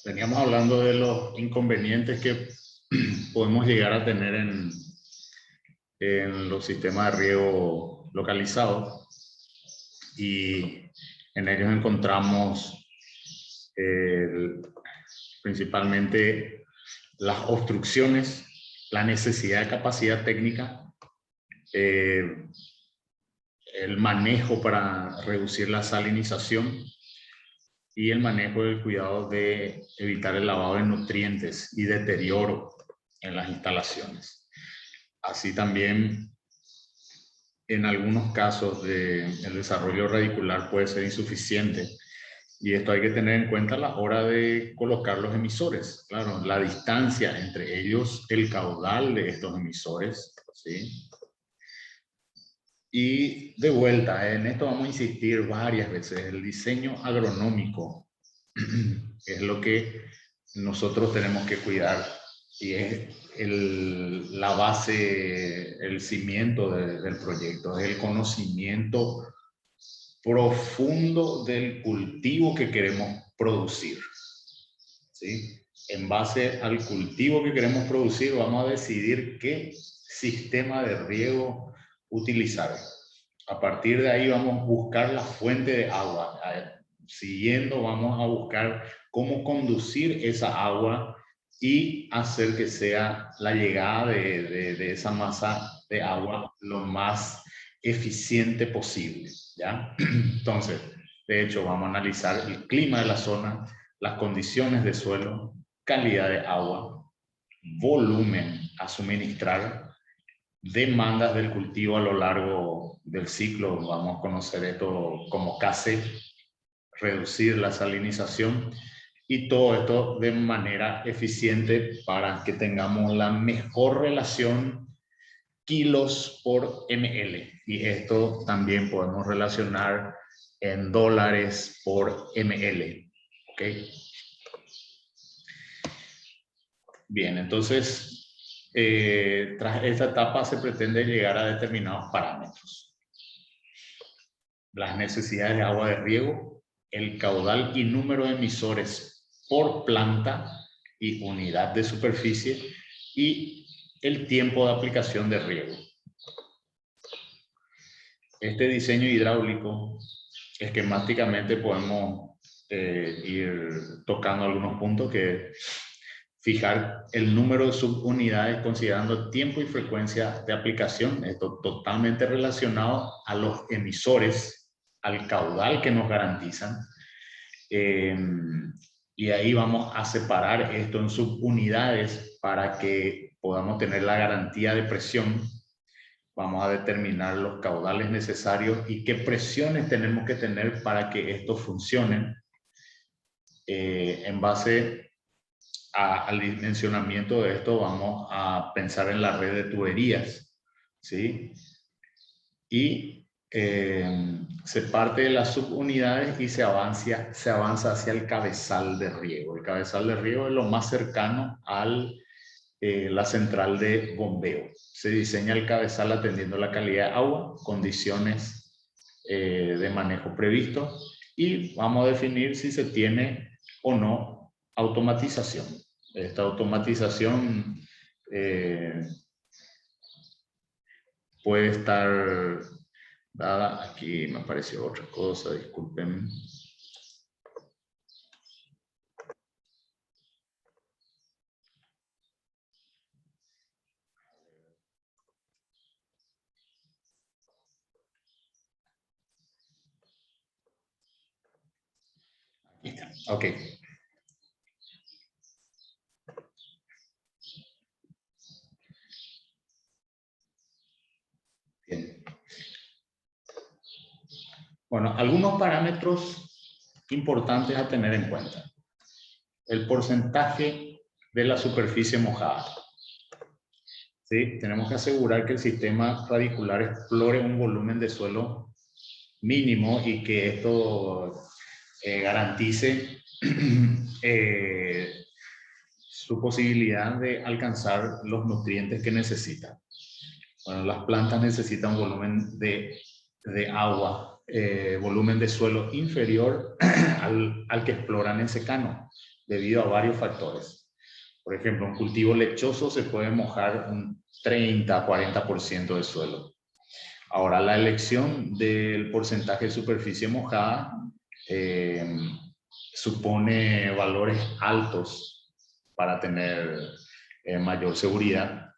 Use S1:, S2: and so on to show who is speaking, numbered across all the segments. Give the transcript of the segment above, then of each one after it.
S1: Veníamos hablando de los inconvenientes que podemos llegar a tener en los sistemas de riego localizados, y en ellos encontramos principalmente las obstrucciones, la necesidad de capacidad técnica, el manejo para reducir la salinización y el manejo del cuidado de evitar el lavado de nutrientes y deterioro en las instalaciones. Así también, en algunos casos el desarrollo radicular puede ser insuficiente, y esto hay que tener en cuenta a la hora de colocar los emisores. Claro, la distancia entre ellos, el caudal de estos emisores, ¿sí? Y de vuelta, en esto vamos a insistir varias veces, el diseño agronómico es lo que nosotros tenemos que cuidar, y es la base, el cimiento del proyecto, es el conocimiento profundo del cultivo que queremos producir, ¿sí? En base al cultivo que queremos producir, vamos a decidir qué sistema de riego utilizar. A partir de ahí vamos a buscar la fuente de agua. Siguiendo, vamos a buscar cómo conducir esa agua y hacer que sea la llegada de esa masa de agua lo más eficiente posible, ¿ya? Entonces, de hecho, vamos a analizar el clima de la zona, las condiciones de suelo, calidad de agua, volumen a suministrar, demandas del cultivo a lo largo del ciclo. Vamos a conocer esto como KC, reducir la salinización, y todo esto de manera eficiente para que tengamos la mejor relación kilos por ml, y esto también podemos relacionar en dólares por ml, ¿ok? Bien, entonces tras esta etapa se pretende llegar a determinados parámetros: las necesidades de agua de riego, el caudal y número de emisores por planta y unidad de superficie, y el tiempo de aplicación de riego. Este diseño hidráulico, esquemáticamente podemos ir tocando algunos puntos, que fijar el número de subunidades considerando tiempo y frecuencia de aplicación. Esto totalmente relacionado a los emisores, al caudal que nos garantizan. Y ahí vamos a separar esto en subunidades para que podamos tener la garantía de presión. Vamos a determinar los caudales necesarios y qué presiones tenemos que tener para que esto funcione. En base al dimensionamiento de esto, vamos a pensar en la red de tuberías, ¿sí? Y se parte de las subunidades y se avanza hacia el cabezal de riego. El cabezal de riego es lo más cercano a la central de bombeo. Se diseña el cabezal atendiendo la calidad de agua, condiciones de manejo previsto, y vamos a definir si se tiene o no automatización. Esta automatización puede estar dada. Aquí me apareció otra cosa, disculpen. Aquí está. Ok. Bien. Bueno, algunos parámetros importantes a tener en cuenta: el porcentaje de la superficie mojada, ¿sí? Tenemos que asegurar que el sistema radicular explore un volumen de suelo mínimo y que esto garantice su posibilidad de alcanzar los nutrientes que necesita. Bueno, las plantas necesitan un volumen de agua, volumen de suelo inferior al que exploran en secano. debido a varios factores. Por ejemplo, un cultivo lechoso se puede mojar un 30-40% del suelo. Ahora, la elección del porcentaje de superficie mojada supone valores altos para tener mayor seguridad.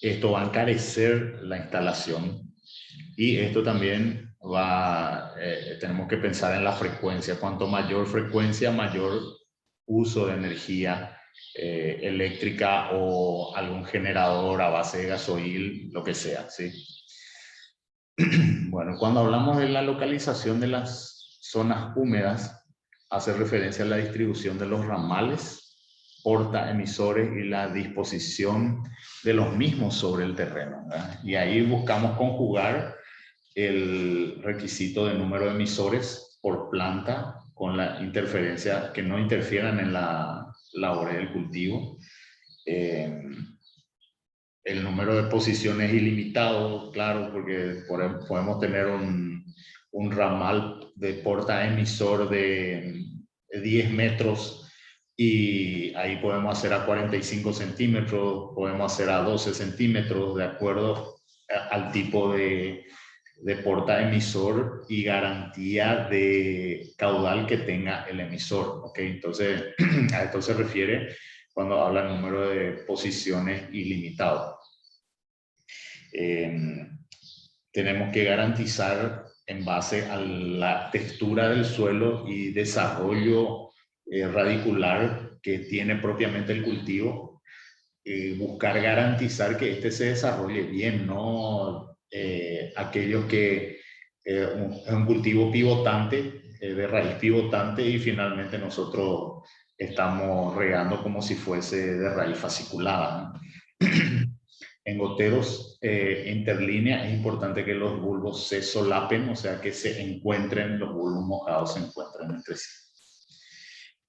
S1: Esto va a encarecer la instalación y esto también tenemos que pensar en la frecuencia. Cuanto mayor frecuencia, mayor uso de energía eléctrica o algún generador a base de gasoil, lo que sea, ¿sí? Bueno, cuando hablamos de la localización de las zonas húmedas, hace referencia a la distribución de los ramales, portaemisores y la disposición de los mismos sobre el terreno, ¿verdad? Y ahí buscamos conjugar el requisito de número de emisores por planta con la interferencia, que no interfieran en la labor del cultivo. El número de posiciones ilimitado, claro, porque podemos tener un ramal de portaemisor de 10 metros y ahí podemos hacer a 45 centímetros, podemos hacer a 12 centímetros, de acuerdo al tipo de portaemisor y garantía de caudal que tenga el emisor, ¿ok? Entonces, a esto se refiere cuando habla el número de posiciones ilimitado. Tenemos que garantizar en base a la textura del suelo y desarrollo radicular que tiene propiamente el cultivo, buscar garantizar que este se desarrolle bien, no aquellos que es un cultivo pivotante, de raíz pivotante, y finalmente nosotros estamos regando como si fuese de raíz fasciculada, ¿no? En goteros interlínea es importante que los bulbos se solapen, o sea que se encuentren, los bulbos mojados se encuentren entre sí.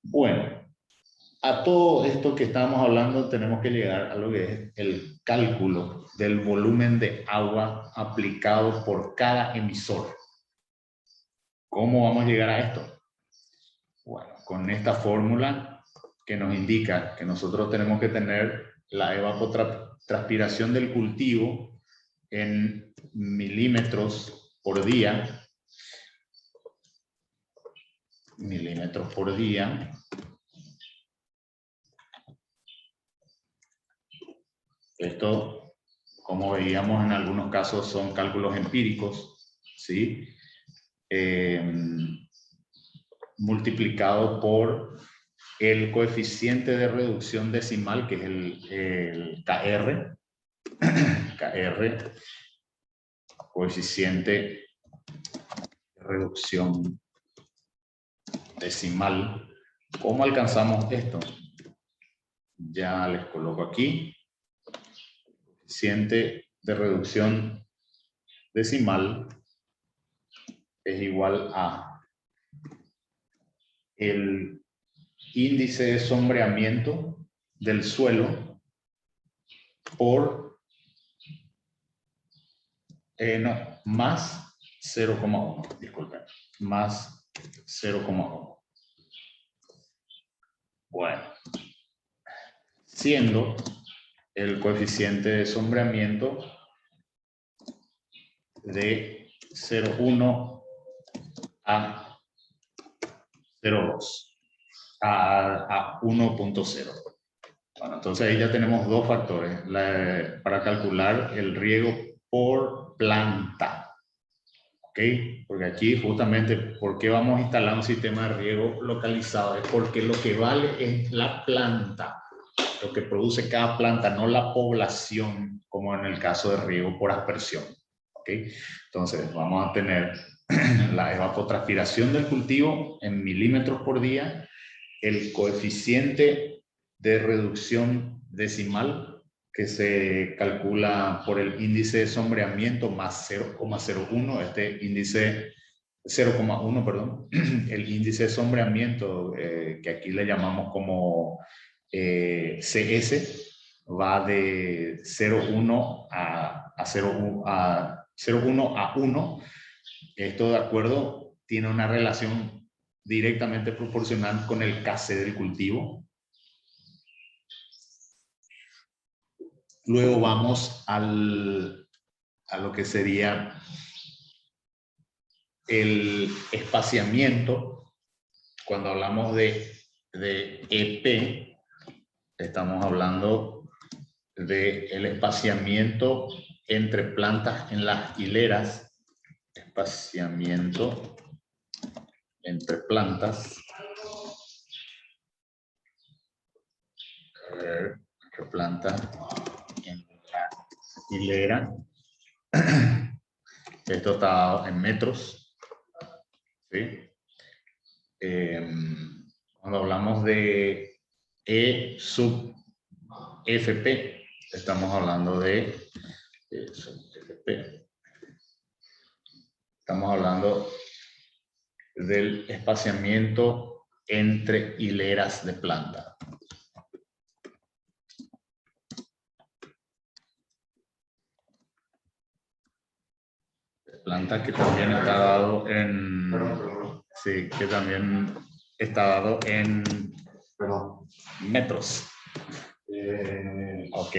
S1: Bueno, a todo esto que estamos hablando tenemos que llegar a lo que es el cálculo del volumen de agua aplicado por cada emisor. ¿Cómo vamos a llegar a esto? Bueno, con esta fórmula que nos indica que nosotros tenemos que tener la evapotranspiración del cultivo en milímetros por día. Milímetros por día. Esto, como veíamos en algunos casos, son cálculos empíricos, ¿sí? Multiplicado por el coeficiente de reducción decimal, que es el KR. KR, coeficiente de reducción decimal. ¿Cómo alcanzamos esto? Ya les coloco aquí. Coeficiente de reducción decimal es igual a el índice de sombreamiento del suelo por más 0,1, disculpen, más 0,1. Bueno, siendo el coeficiente de sombreamiento de 0,1 a 0,2 a 1,0. Bueno, entonces ahí ya tenemos dos factores para calcular el riego por planta. ¿Ok? Porque aquí justamente, ¿por qué vamos a instalar un sistema de riego localizado? Es porque lo que vale es la planta, lo que produce cada planta, no la población, como en el caso de riego por aspersión. ¿Ok? Entonces vamos a tener la evapotranspiración del cultivo en milímetros por día, el coeficiente de reducción decimal que se calcula por el índice de sombreamiento más 0,01, este índice 0,1, perdón, el índice de sombreamiento que aquí le llamamos como CS, va de 0,1 a 0,1 a 1. Esto, de acuerdo, tiene una relación directamente proporcional con el Kc del cultivo. Luego vamos a lo que sería el espaciamiento. Cuando hablamos de EP, estamos hablando del espaciamiento entre plantas en las hileras. Espaciamiento entre plantas. Entre plantas en la hilera. Esto está dado en metros. ¿Sí? Cuando hablamos de E sub FP, estamos hablando de E sub FP. Estamos hablando del espaciamiento entre hileras de planta. Planta que también está dado en... Sí, que también está dado en metros. Ok.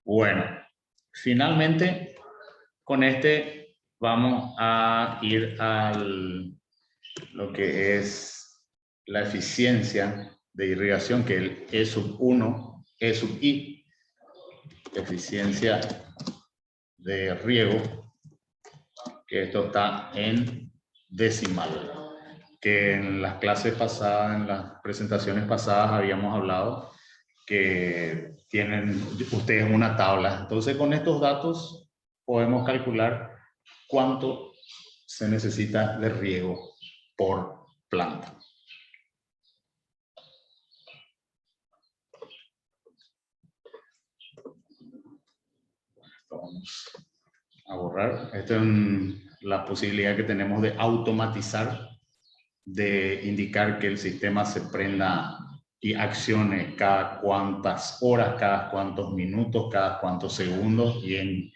S1: Bueno, finalmente con este vamos a ir a lo que es la eficiencia de irrigación, que es el E sub 1, E sub I, eficiencia de riego, que esto está en decimal, que en las clases pasadas, en las presentaciones pasadas habíamos hablado que tienen ustedes una tabla. Entonces con estos datos podemos calcular cuánto se necesita de riego por planta. Vamos a borrar. Esta es la posibilidad que tenemos de automatizar, de indicar que el sistema se prenda y accione cada cuántas horas, cada cuántos minutos, cada cuántos segundos y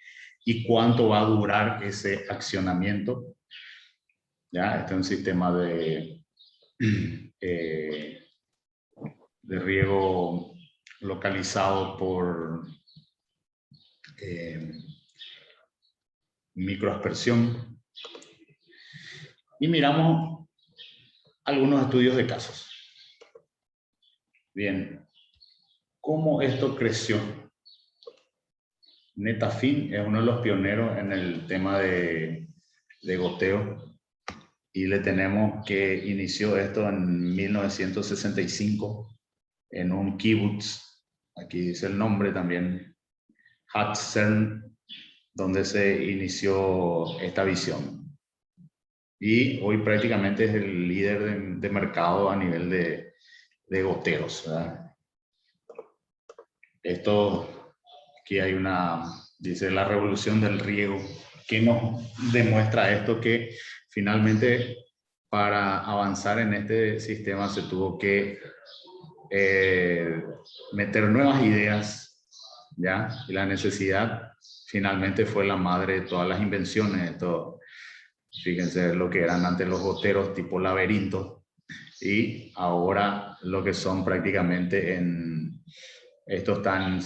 S1: cuánto va a durar ese accionamiento. ¿Ya? Este es un sistema de riego localizado por microaspersión. Y miramos algunos estudios de casos. Bien, ¿cómo esto creció? Netafim es uno de los pioneros en el tema de goteo y le tenemos que inició esto en 1965 en un kibutz, aquí dice el nombre también, Hatzern, donde se inició esta visión. Y hoy prácticamente es el líder de mercado a nivel de goteros, ¿verdad? Esto, aquí hay dice la revolución del riego, que nos demuestra esto, que finalmente para avanzar en este sistema se tuvo que meter nuevas ideas, ¿ya? Y la necesidad finalmente fue la madre de todas las invenciones. Esto, fíjense lo que eran antes los goteros tipo laberinto y ahora lo que son prácticamente estos están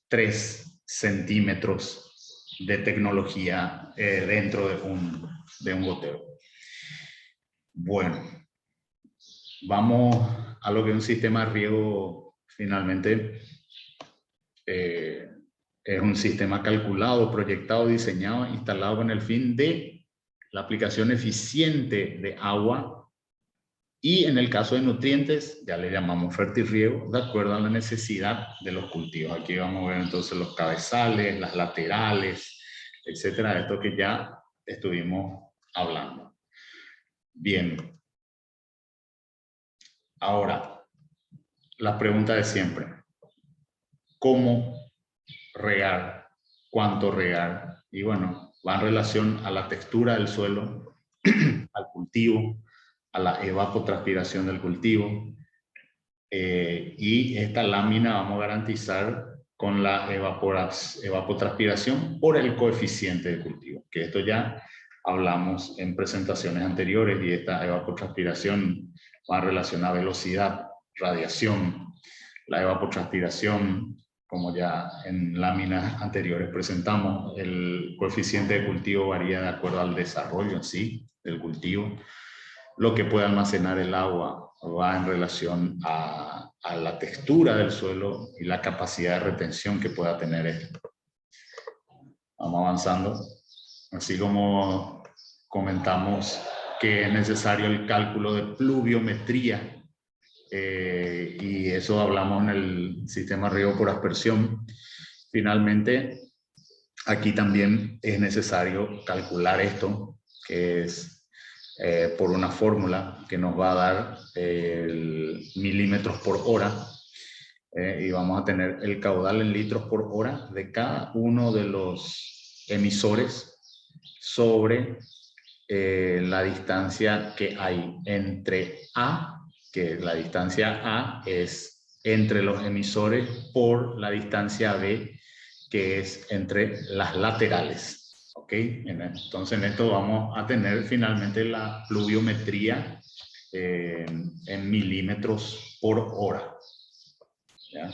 S1: 3 centímetros de tecnología dentro de un gotero. Bueno, vamos a lo que es un sistema de riego finalmente. Es un sistema calculado, proyectado, diseñado, instalado con el fin de la aplicación eficiente de agua y en el caso de nutrientes ya le llamamos fertirriego de acuerdo a la necesidad de los cultivos. Aquí vamos a ver entonces los cabezales, las laterales, etcétera, de esto que ya estuvimos hablando. Bien. Ahora, la pregunta de siempre. ¿Cómo regar? ¿Cuánto regar? Y bueno, va en relación a la textura del suelo, al cultivo, a la evapotranspiración del cultivo. Y esta lámina vamos a garantizar con la evapotranspiración por el coeficiente de cultivo, que esto ya hablamos en presentaciones anteriores, y esta evapotranspiración va en relación a velocidad, radiación. La evapotranspiración, como ya en láminas anteriores presentamos, el coeficiente de cultivo varía de acuerdo al desarrollo en sí del cultivo. Lo que puede almacenar el agua va en relación a la textura del suelo y la capacidad de retención que pueda tener esto. Vamos avanzando. Así como comentamos que es necesario el cálculo de pluviometría, y eso hablamos en el sistema riego por aspersión. Finalmente, aquí también es necesario calcular esto, que es por una fórmula que nos va a dar el milímetros por hora, y vamos a tener el caudal en litros por hora de cada uno de los emisores sobre la distancia que hay entre A, que la distancia A es entre los emisores, por la distancia B, que es entre las laterales. ¿Ok? Entonces en esto vamos a tener finalmente la pluviometría en milímetros por hora. ¿Ya?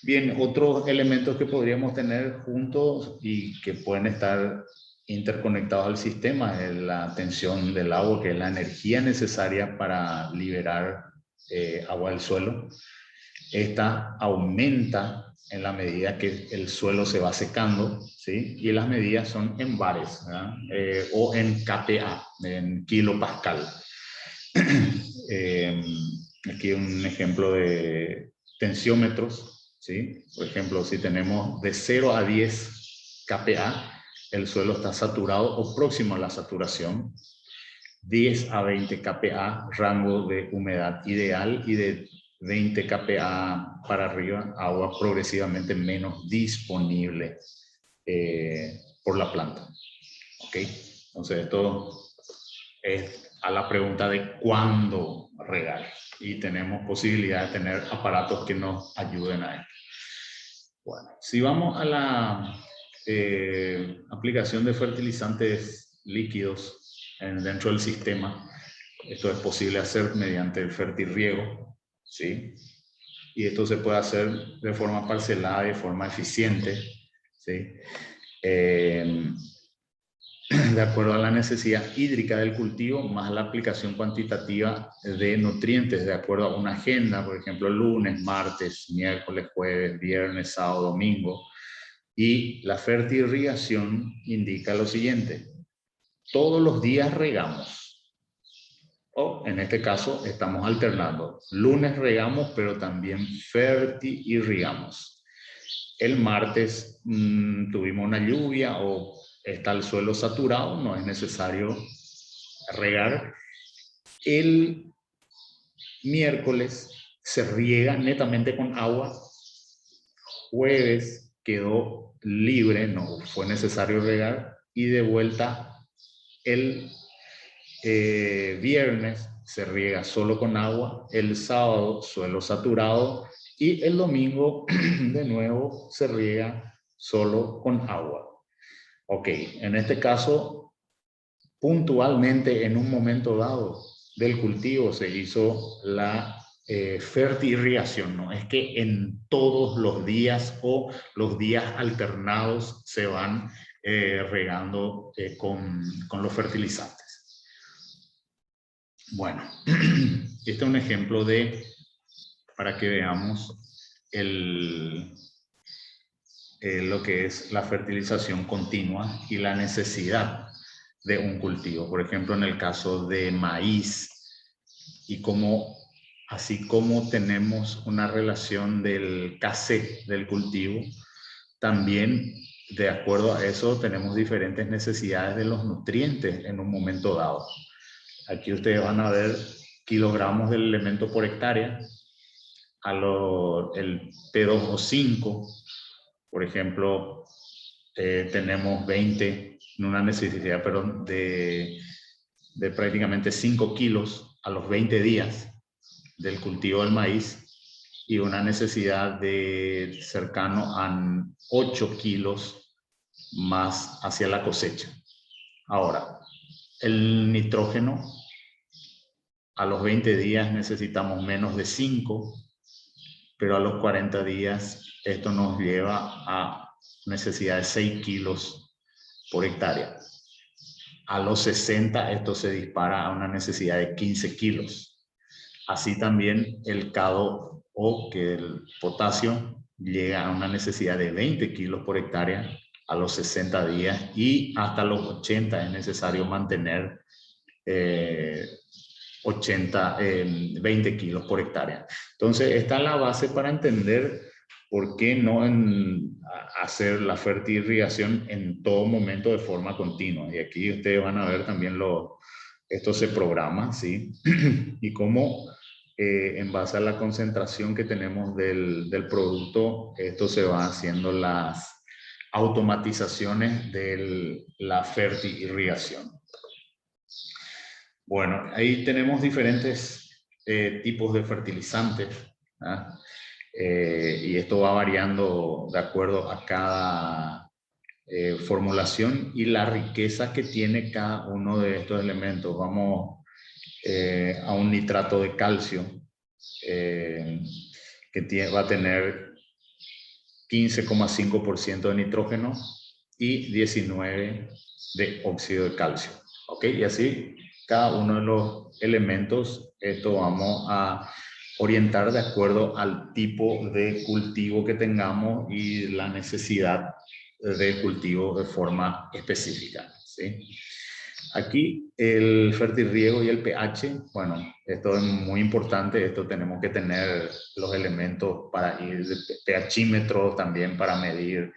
S1: Bien, otros elementos que podríamos tener juntos y que pueden estar interconectados al sistema es la tensión del agua, que es la energía necesaria para liberar agua del suelo. Esta aumenta en la medida que el suelo se va secando, ¿sí? Y las medidas son en bares, o en kPa, en kilopascal. Aquí un ejemplo de tensiómetros, ¿sí? Por ejemplo, si tenemos de 0 a 10 kPa, el suelo está saturado o próximo a la saturación. 10 a 20 kPa, rango de humedad ideal, y de 20 kPa para arriba, agua progresivamente menos disponible por la planta. ¿Ok? Entonces esto es a la pregunta de cuándo regar, y tenemos posibilidad de tener aparatos que nos ayuden a esto. Bueno, si vamos a la aplicación de fertilizantes líquidos dentro del sistema, esto es posible hacer mediante el fertirriego, ¿sí? Y esto se puede hacer de forma parcelada y de forma eficiente, ¿sí? De acuerdo a la necesidad hídrica del cultivo, más la aplicación cuantitativa de nutrientes, de acuerdo a una agenda, por ejemplo, lunes, martes, miércoles, jueves, viernes, sábado, domingo. Y la fertirrigación indica lo siguiente: todos los días regamos. O en este caso estamos alternando. Lunes regamos, pero también fertirrigamos. El martes tuvimos una lluvia o está el suelo saturado, no es necesario regar. El miércoles se riega netamente con agua. Jueves quedó libre, no fue necesario regar. Y de vuelta el viernes se riega solo con agua, el sábado suelo saturado, y el domingo de nuevo se riega solo con agua. Ok, en este caso, puntualmente en un momento dado del cultivo se hizo la fertirrigación, no es que en todos los días o los días alternados se van regando con los fertilizantes. Bueno, este es un ejemplo para que veamos lo que es la fertilización continua y la necesidad de un cultivo. Por ejemplo, en el caso de maíz, y así como tenemos una relación del KC del cultivo, también de acuerdo a eso tenemos diferentes necesidades de los nutrientes en un momento dado. Aquí ustedes van a ver kilogramos del elemento por hectárea. El P2O5, por ejemplo, tenemos 20, una necesidad, perdón, de prácticamente 5 kilos a los 20 días del cultivo del maíz, y una necesidad de cercano a 8 kilos más hacia la cosecha. Ahora, el nitrógeno, a los 20 días necesitamos menos de 5, pero a los 40 días esto nos lleva a necesidad de 6 kilos por hectárea. A los 60 esto se dispara a una necesidad de 15 kilos. Así también el K2O, que el potasio, llega a una necesidad de 20 kilos por hectárea a los 60 días, y hasta los 80 es necesario mantener 20 kilos por hectárea. Entonces, esta es la base para entender por qué no hacer la fertirrigación en todo momento de forma continua. Y aquí ustedes van a ver también esto se programa, ¿sí? Y cómo en base a la concentración que tenemos del producto, esto se va haciendo las automatizaciones de la fertirrigación. Bueno, ahí tenemos diferentes tipos de fertilizantes, ¿ah? Y esto va variando de acuerdo a cada formulación y la riqueza que tiene cada uno de estos elementos. Vamos a un nitrato de calcio que va a tener 15,5% de nitrógeno y 19 de óxido de calcio. ¿Ok? Y así cada uno de los elementos, esto vamos a orientar de acuerdo al tipo de cultivo que tengamos y la necesidad de cultivo de forma específica, ¿sí? Aquí el fertirriego y el pH, bueno, esto es muy importante, esto tenemos que tener los elementos para ir de pHímetro también para medir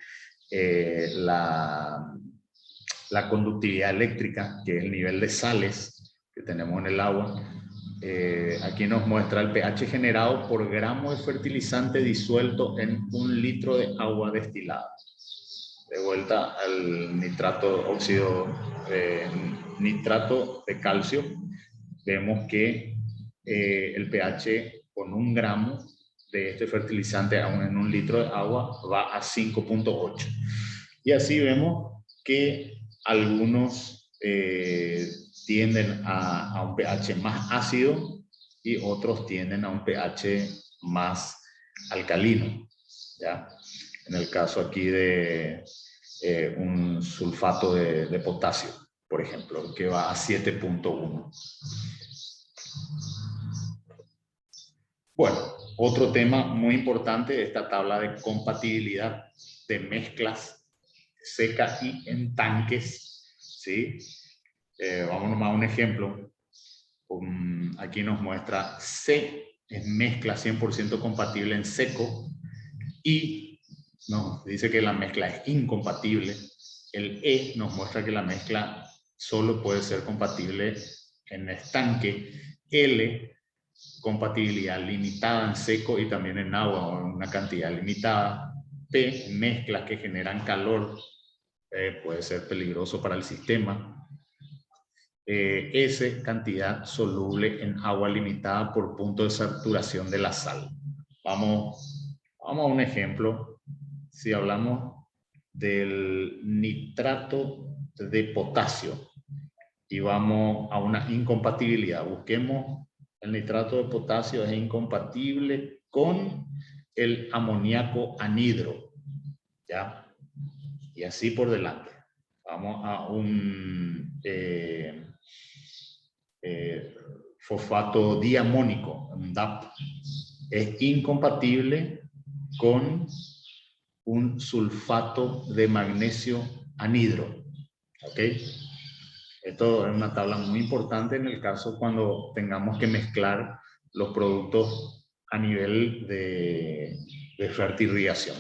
S1: la conductividad eléctrica, que es el nivel de sales que tenemos en el agua. Aquí nos muestra el pH generado por gramo de fertilizante disuelto en 1 litro de agua destilada. De vuelta al nitrato de calcio, vemos que el pH con 1 gramo de este fertilizante en 1 litro de agua va a 5,8. Y así vemos que algunos tienden a un pH más ácido y otros tienden a un pH más alcalino, ¿ya? En el caso aquí de un sulfato de potasio, por ejemplo, que va a 7,1. Bueno, otro tema muy importante de esta tabla de compatibilidad de mezclas seca y en tanques, ¿sí? Vamos a un ejemplo. Aquí nos muestra C, es mezcla 100% compatible en seco, y nos dice que la mezcla es incompatible. El E nos muestra que la mezcla solo puede ser compatible en estanque. L, compatibilidad limitada en seco y también en agua o en una cantidad limitada. P, mezclas que generan calor, puede ser peligroso para el sistema. S, cantidad soluble en agua limitada por punto de saturación de la sal. Vamos a un ejemplo. Si hablamos del nitrato de potasio y vamos a una incompatibilidad, busquemos el nitrato de potasio, es incompatible con el amoníaco anhidro, ¿ya? Y así por delante. Vamos a un fosfato diamónico, un DAP. Es incompatible con un sulfato de magnesio anhidro. ¿Ok? Esto es una tabla muy importante en el caso cuando tengamos que mezclar los productos a nivel de fertirrigación.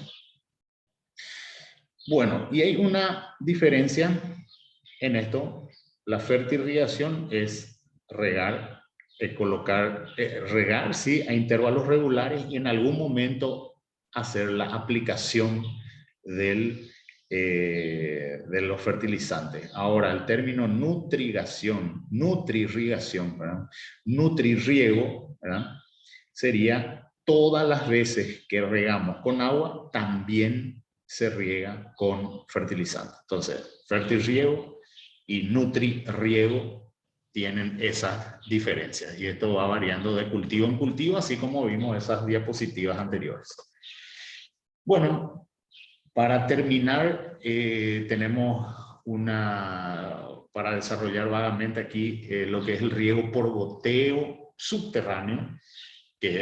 S1: Bueno, y hay una diferencia en esto. La fertirrigación es regar, regar, sí, a intervalos regulares y en algún momento hacer la aplicación de los fertilizantes. Ahora, el término nutrirrigación, ¿verdad? Nutrirriego, ¿verdad? Sería todas las veces que regamos con agua, también se riega con fertilizante. Entonces, fertirriego y Nutri-Riego tienen esas diferencias. Y esto va variando de cultivo en cultivo, así como vimos esas diapositivas anteriores. Bueno, para terminar, tenemos para desarrollar vagamente aquí lo que es el riego por goteo subterráneo, que es